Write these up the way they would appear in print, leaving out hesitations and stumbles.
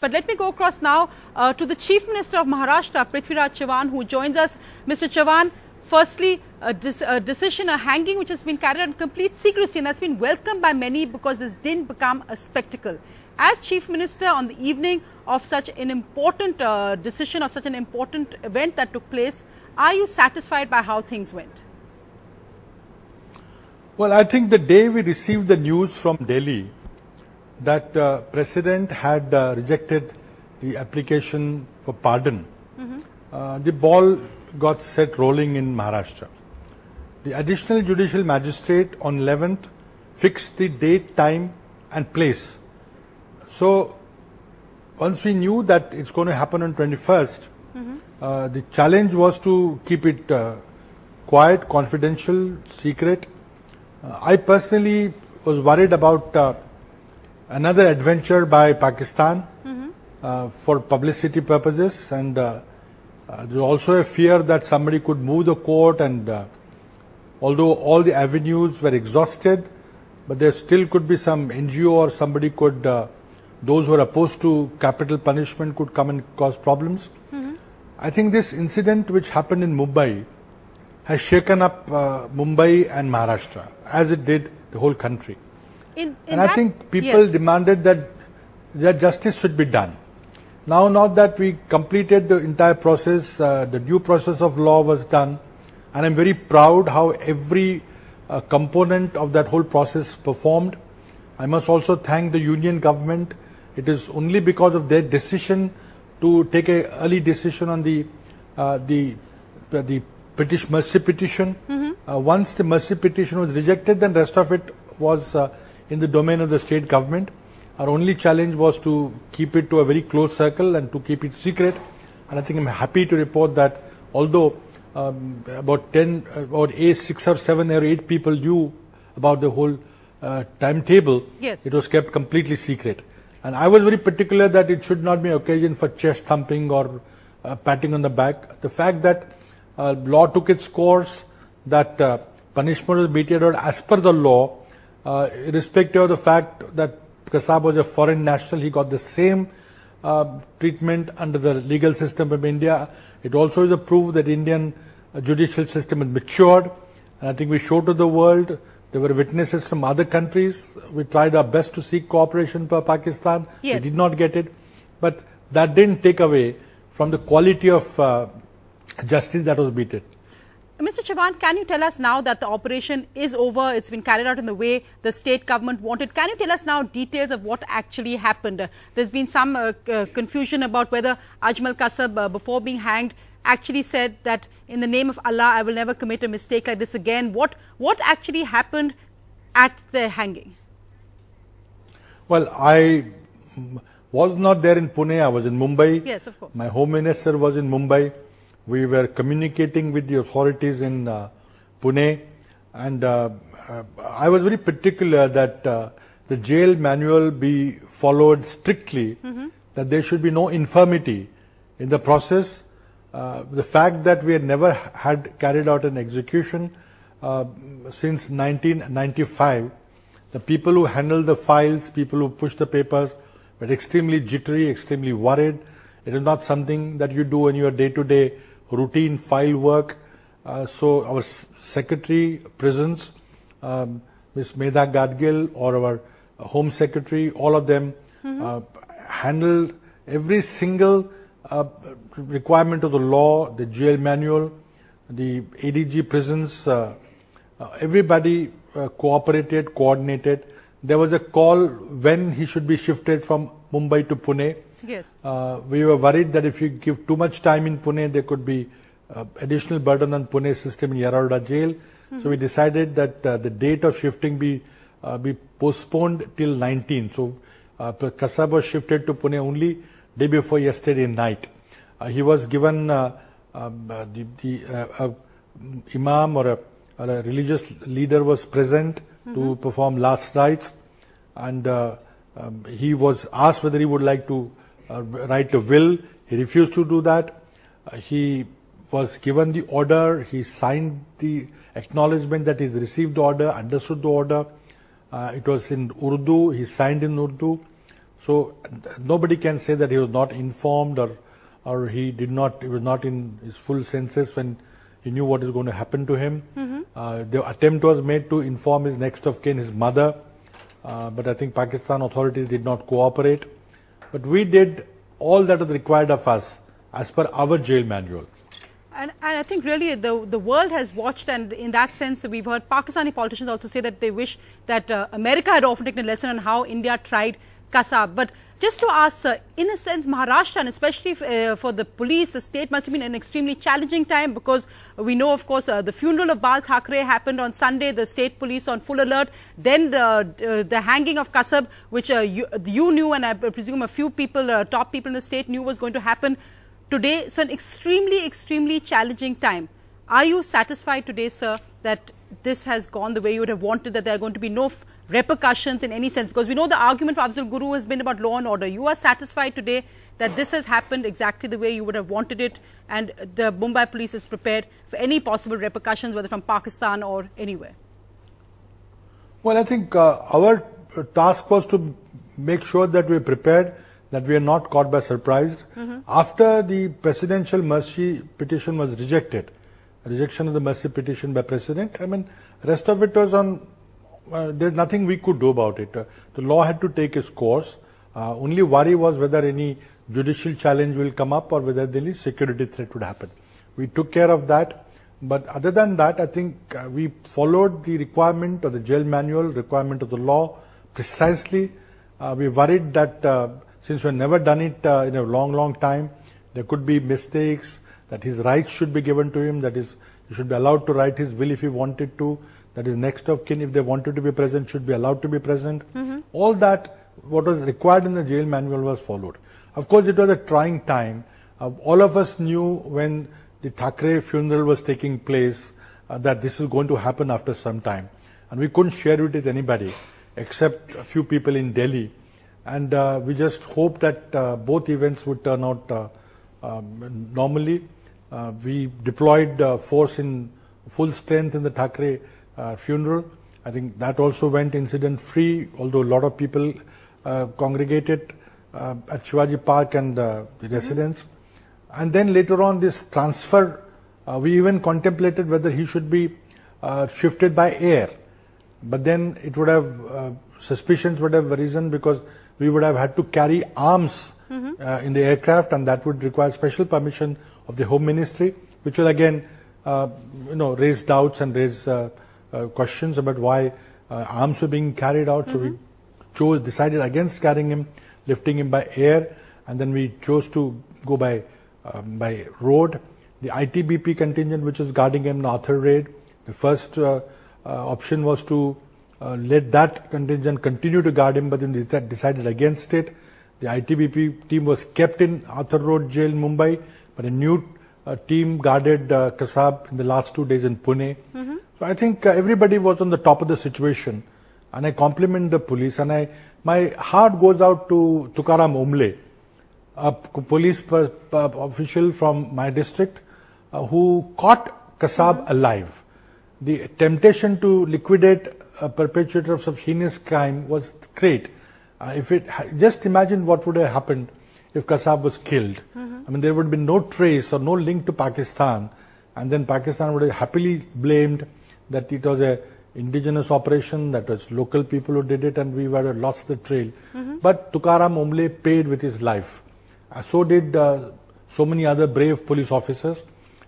But let me go across now to the Chief Minister of Maharashtra, Prithviraj Chavan, who joins us. Mr. Chavan, firstly, a decision, a hanging which has been carried out in complete secrecy, and that's been welcomed by many because this didn't become a spectacle. As Chief Minister, on the evening of such an important decision, of such an important event that took place, are you satisfied by how things went? Well, I think the day we received the news from Delhi that President had rejected the application for pardon, the ball got set rolling in Maharashtra. The additional judicial magistrate on 11th fixed the date, time and place. So once we knew that it's going to happen on 21st, the challenge was to keep it quiet, confidential, secret. I personally was worried about another adventure by Pakistan for publicity purposes, and there's also a fear that somebody could move the court, and although all the avenues were exhausted, but there still could be some NGO or somebody could, those who are opposed to capital punishment could come and cause problems. I think this incident which happened in Mumbai has shaken up Mumbai and Maharashtra, as it did the whole country. And I think people demanded that justice should be done. Now that we completed the entire process, the due process of law was done, and I'm very proud how every component of that whole process performed. I must also thank the union government. It is only because of their decision to take an early decision on the British mercy petition. Once the mercy petition was rejected, then the rest of it was in the domain of the state government. Our only challenge was to keep it to a very close circle and to keep it secret. And I think I'm happy to report that although about 6 or 7 or 8 people knew about the whole timetable, it was kept completely secret. And I was very particular that it should not be an occasion for chest thumping or patting on the back. The fact that law took its course, that punishment was meted out as per the law, irrespective of the fact that Kasab was a foreign national, he got the same treatment under the legal system of India. It also is a proof that Indian judicial system is matured, and I think we showed to the world. There were witnesses from other countries. We tried our best to seek cooperation for Pakistan. We did not get it, but that didn't take away from the quality of justice that was meted. Mr. Chavan, can you tell us now that the operation is over, it's been carried out in the way the state government wanted? Can you tell us now details of what actually happened? There's been some confusion about whether Ajmal Kasab, before being hanged, actually said that in the name of Allah, I will never commit a mistake like this again. What actually happened at the hanging? Well, I was not there in Pune. I was in Mumbai. Yes, of course. My Home Minister was in Mumbai. We were communicating with the authorities in Pune, and I was very particular that the jail manual be followed strictly, that there should be no infirmity in the process. The fact that we had never had carried out an execution since 1995, the people who handled the files, people who pushed the papers were extremely jittery, extremely worried. It is not something that you do in your day-to-day routine file work. So our Secretary Prisons, Ms. Medha Gadgil, or our Home Secretary, all of them handled every single requirement of the law, the jail manual, the ADG prisons, everybody cooperated, coordinated. There was a call when he should be shifted from Mumbai to Pune. Yes. We were worried that if you give too much time in Pune, there could be additional burden on Pune system in Yaroda jail. So we decided that the date of shifting be postponed till 19. So Kasab was shifted to Pune only day before yesterday night. He was given imam or a religious leader was present to perform last rites, and he was asked whether he would like to write a will. He refused to do that. He was given the order. He signed the acknowledgement that he received the order, understood the order. It was in Urdu. He signed in Urdu. So nobody can say that he was not informed or he was not in his full senses when he knew what is going to happen to him. The attempt was made to inform his next of kin, his mother, but I think Pakistan authorities did not cooperate. But we did all that was required of us as per our jail manual. And I think really the world has watched, and in that sense we've heard Pakistani politicians also say that they wish that America had often taken a lesson on how India tried Kasab. But just to ask, in a sense, Maharashtra, and especially for the police, the state must have been an extremely challenging time, because we know, of course, the funeral of Bal Thackeray happened on Sunday, the state police on full alert, then the hanging of Kasab, which you knew, and I presume a few people, top people in the state knew was going to happen today. So an extremely challenging time. Are you satisfied today, sir, that this has gone the way you would have wanted, that there are going to be no repercussions in any sense? Because we know the argument for Afzal Guru has been about law and order. You are satisfied today that this has happened exactly the way you would have wanted it, and the Mumbai police is prepared for any possible repercussions, whether from Pakistan or anywhere? Well, I think our task was to make sure that we are prepared, that we are not caught by surprise. After the presidential mercy petition was rejected, rejection of the mercy petition by President, I mean, rest of it was on, there's nothing we could do about it. The law had to take its course. Only worry was whether any judicial challenge will come up or whether any security threat would happen. We took care of that. But other than that, I think we followed the requirement of the jail manual, requirement of the law precisely. We worried that since we have never done it in a long time, there could be mistakes, that his rights should be given to him, that is, he should be allowed to write his will if he wanted to, that his next of kin, if they wanted to be present, should be allowed to be present. All that, what was required in the jail manual, was followed. Of course, it was a trying time. All of us knew when the Thackeray funeral was taking place that this is going to happen after some time. And we couldn't share it with anybody except a few people in Delhi. And we just hope that both events would turn out normally. We deployed force in full strength in the Thackeray funeral. I think that also went incident-free, although a lot of people congregated at Shivaji Park and the residence. And then later on, this transfer, we even contemplated whether he should be shifted by air. But then it would have, suspicions would have arisen, because we would have had to carry arms in the aircraft, and that would require special permission of the Home Ministry, which will again, raise doubts and raise questions about why arms were being carried out. So we decided against carrying him, lifting him by air, and then we chose to go by road. The ITBP contingent, which was guarding him in the Arthur raid, the first option was to let that contingent continue to guard him, but then they decided against it. The ITBP team was kept in Arthur Road jail, Mumbai, but a new team guarded Kasab in the last 2 days in Pune. So I think everybody was on the top of the situation, and I compliment the police, and my heart goes out to Tukaram Omle, a police official from my district who caught Kasab alive. The temptation to liquidate a perpetrator of such heinous crime was great. Just imagine what would have happened if Kasab was killed. I mean, there would have been no trace or no link to Pakistan, and then Pakistan would have happily blamed that it was a indigenous operation, that was local people who did it, and we would have lost the trail. But Tukaram Omle paid with his life. So did so many other brave police officers,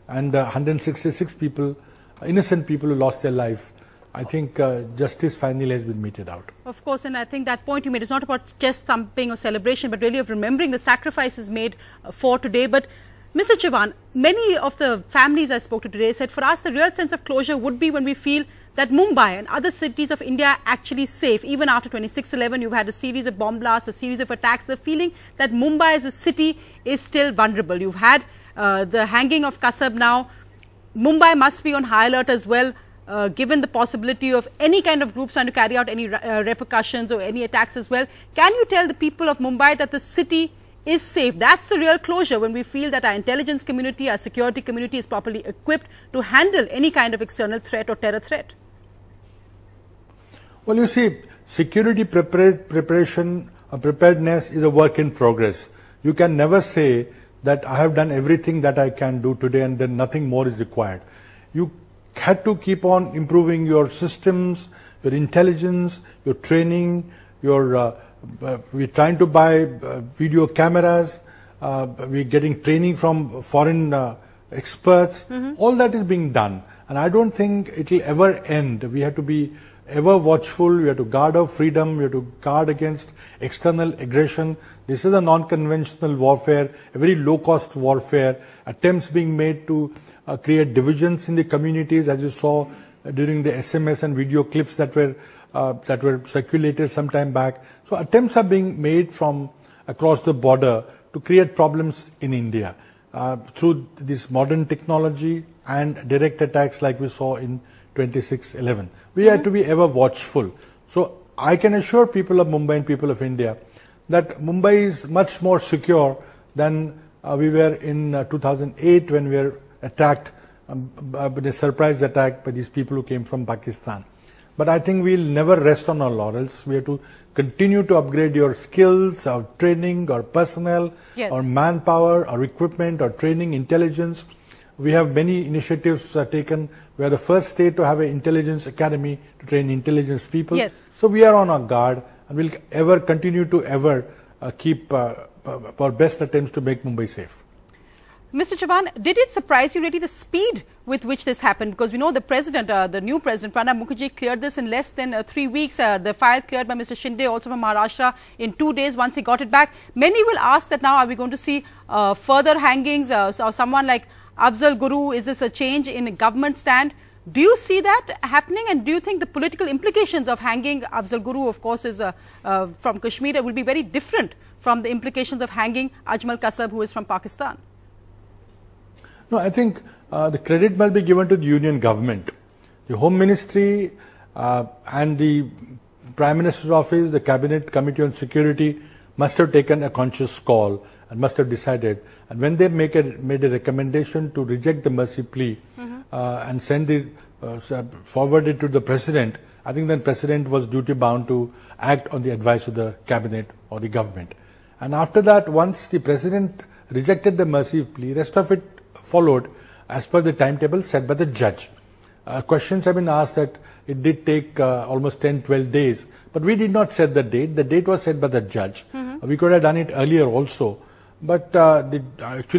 and 166 people, innocent people who lost their life. I think justice finally has been meted out. Of course, and I think that point you made is not about chest thumping or celebration, but really of remembering the sacrifices made for today. But Mr. Chavan, many of the families I spoke to today said for us the real sense of closure would be when we feel that Mumbai and other cities of India are actually safe. Even after 26/11, you've had a series of bomb blasts, a series of attacks. The feeling that Mumbai as a city is still vulnerable. You've had the hanging of Kasab now. Mumbai must be on high alert as well. Given the possibility of any kind of groups trying to carry out any repercussions or any attacks as well. Can you tell the people of Mumbai that the city is safe? That's the real closure, when we feel that our intelligence community, our security community is properly equipped to handle any kind of external threat or terror threat. Well, you see, security preparation preparedness is a work in progress. You can never say that I have done everything that I can do today and then nothing more is required. You had to keep on improving your systems, your intelligence, your training, we're trying to buy video cameras, we're getting training from foreign experts. All that is being done. And I don't think it will ever end. We have to be ever watchful, we have to guard our freedom, we have to guard against external aggression. This is a non-conventional warfare, a very low-cost warfare, attempts being made to create divisions in the communities, as you saw during the SMS and video clips that were circulated some time back. So attempts are being made from across the border to create problems in India through this modern technology and direct attacks like we saw in 26/11. We have to be ever watchful. So I can assure people of Mumbai and people of India that Mumbai is much more secure than we were in 2008 when we were attacked, a surprise attack by these people who came from Pakistan. But I think we'll never rest on our laurels. We have to continue to upgrade your skills, our training, our personnel, our manpower, our equipment, our training, intelligence. We have many initiatives taken. We are the first state to have an intelligence academy to train intelligence people. So we are on our guard and we'll ever continue to keep our best attempts to make Mumbai safe. Mr. Chavan, did it surprise you really the speed with which this happened? Because we know the president, the new president, Pranab Mukherjee, cleared this in less than 3 weeks. The file cleared by Mr. Shinde, also from Maharashtra, in 2 days once he got it back. Many will ask that now are we going to see further hangings or someone like Afzal Guru? Is this a change in government stand? Do you see that happening, and do you think the political implications of hanging Afzal Guru, of course, is from Kashmir, will be very different from the implications of hanging Ajmal Kasab, who is from Pakistan? No, I think the credit must be given to the union government. The Home Ministry and the Prime Minister's Office, the Cabinet Committee on Security must have taken a conscious call and must have decided. And when they made a recommendation to reject the mercy plea and forward it to the President, I think then President was duty bound to act on the advice of the Cabinet or the government. And after that, once the President rejected the mercy plea, rest of it followed as per the timetable set by the judge. Questions have been asked that it did take almost 10-12 days, but we did not set the date. The date was set by the judge. We could have done it earlier also, but the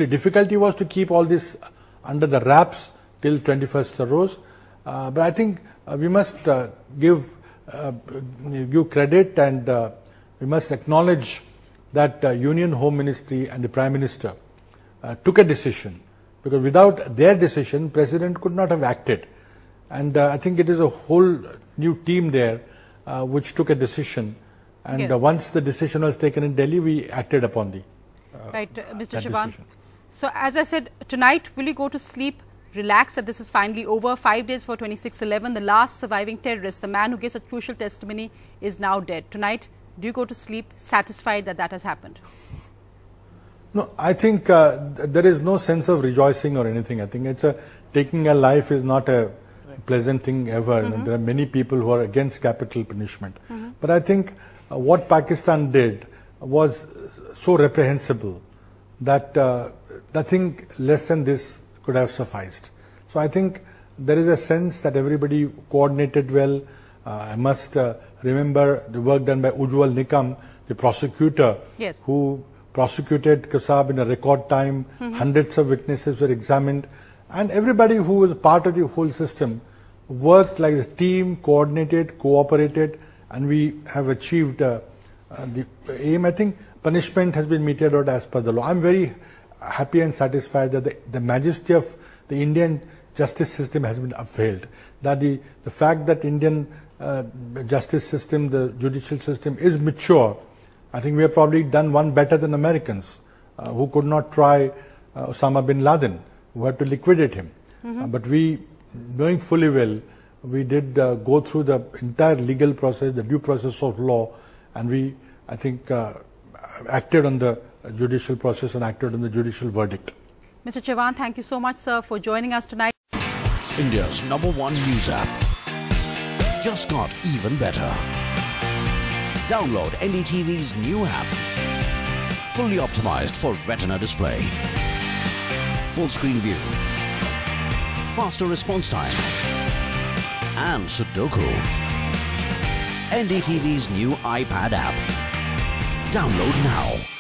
difficulty was to keep all this under the wraps till 21st arose. But I think we must give credit and we must acknowledge that Union Home Ministry and the Prime Minister took a decision. Because without their decision, President could not have acted. And I think it is a whole new team there which took a decision. And once the decision was taken in Delhi, we acted upon the Mr. Chavan. So as I said, tonight, will you go to sleep, relax that this is finally over? 5 days for 26/11, the last surviving terrorist, the man who gives a crucial testimony, is now dead. Tonight, do you go to sleep satisfied that that has happened? No, I think there is no sense of rejoicing or anything. I think taking a life is not a pleasant thing ever. And there are many people who are against capital punishment. But I think what Pakistan did was so reprehensible that nothing less than this could have sufficed. So I think there is a sense that everybody coordinated well. I must remember the work done by Ujjwal Nikam, the prosecutor, who prosecuted Kasab in a record time. Hundreds of witnesses were examined, and everybody who was part of the whole system worked like a team, coordinated, cooperated, and we have achieved the aim. I think punishment has been meted out as per the law. I'm very happy and satisfied that the majesty of the Indian justice system has been upheld. That the fact that Indian justice system, the judicial system is mature. I think we have probably done one better than Americans who could not try Osama bin Laden, who had to liquidate him. But we, knowing fully well, we did go through the entire legal process, the due process of law, and we, I think, acted on the judicial process and acted on the judicial verdict. Mr. Chavan, thank you so much, sir, for joining us tonight. India's #1 news app just got even better. Download NDTV's new app. Fully optimized for retina display. Full screen view. Faster response time. And Sudoku. NDTV's new iPad app. Download now.